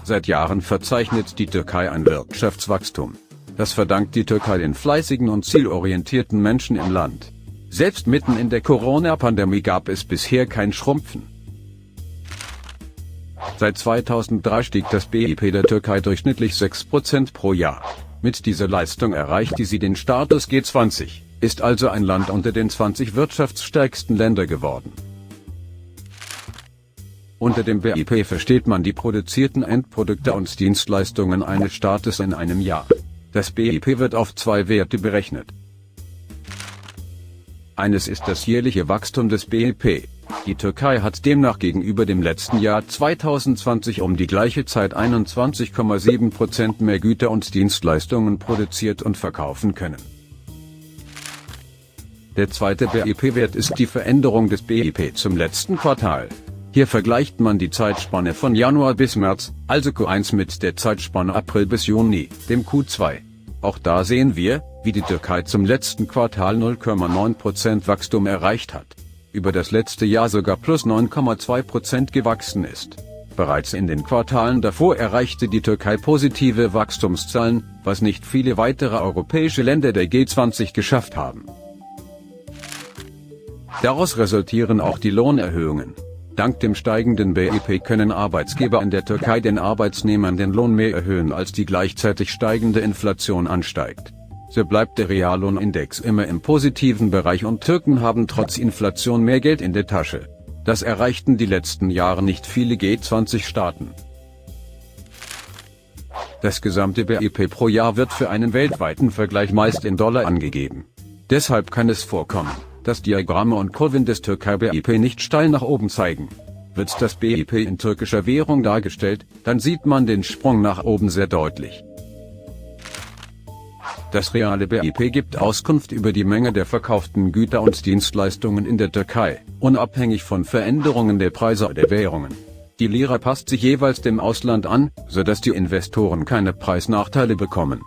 Seit Jahren verzeichnet die Türkei ein Wirtschaftswachstum. Das verdankt die Türkei den fleißigen und zielorientierten Menschen im Land. Selbst mitten in der Corona-Pandemie gab es bisher kein Schrumpfen. Seit 2003 stieg das BIP der Türkei durchschnittlich 6% pro Jahr. Mit dieser Leistung erreichte sie den Status G20, ist also ein Land unter den 20 wirtschaftsstärksten Länder geworden. Unter dem BIP versteht man die produzierten Endprodukte und Dienstleistungen eines Staates in einem Jahr. Das BIP wird auf zwei Werte berechnet. Eines ist das jährliche Wachstum des BIP. Die Türkei hat demnach gegenüber dem letzten Jahr 2020 um die gleiche Zeit 21,7% mehr Güter und Dienstleistungen produziert und verkaufen können. Der zweite BIP-Wert ist die Veränderung des BIP zum letzten Quartal. Hier vergleicht man die Zeitspanne von Januar bis März, also Q1 mit der Zeitspanne April bis Juni, dem Q2. Auch da sehen wir, wie die Türkei zum letzten Quartal 0,9% Wachstum erreicht hat. Über das letzte Jahr sogar plus 9,2% gewachsen ist. Bereits in den Quartalen davor erreichte die Türkei positive Wachstumszahlen, was nicht viele weitere europäische Länder der G20 geschafft haben. Daraus resultieren auch die Lohnerhöhungen. Dank dem steigenden BIP können Arbeitgeber in der Türkei den Arbeitsnehmern den Lohn mehr erhöhen, als die gleichzeitig steigende Inflation ansteigt. So bleibt der Reallohnindex immer im positiven Bereich und Türken haben trotz Inflation mehr Geld in der Tasche. Das erreichten die letzten Jahre nicht viele G20-Staaten. Das gesamte BIP pro Jahr wird für einen weltweiten Vergleich meist in Dollar angegeben. Deshalb kann es vorkommen, dass Diagramme und Kurven des Türkei-BIP nicht steil nach oben zeigen. Wird das BIP in türkischer Währung dargestellt, dann sieht man den Sprung nach oben sehr deutlich. Das reale BIP gibt Auskunft über die Menge der verkauften Güter und Dienstleistungen in der Türkei, unabhängig von Veränderungen der Preise der Währungen. Die Lira passt sich jeweils dem Ausland an, sodass die Investoren keine Preisnachteile bekommen.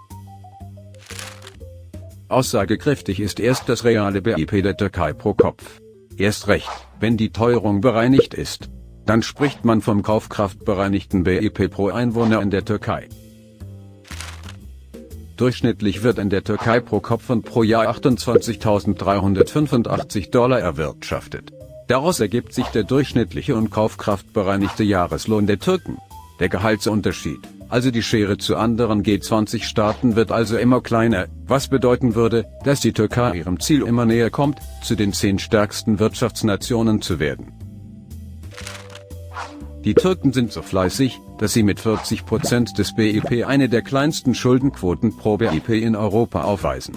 Aussagekräftig ist erst das reale BIP der Türkei pro Kopf. Erst recht, wenn die Teuerung bereinigt ist. Dann spricht man vom kaufkraftbereinigten BIP pro Einwohner in der Türkei. Durchschnittlich wird in der Türkei pro Kopf und pro Jahr 28.385 Dollar erwirtschaftet. Daraus ergibt sich der durchschnittliche und kaufkraftbereinigte Jahreslohn der Türken. Der Gehaltsunterschied, also die Schere zu anderen G20-Staaten, wird also immer kleiner, was bedeuten würde, dass die Türkei ihrem Ziel immer näher kommt, zu den 10 stärksten Wirtschaftsnationen zu werden. Die Türken sind so fleißig, dass sie mit 40% des BIP eine der kleinsten Schuldenquoten pro BIP in Europa aufweisen.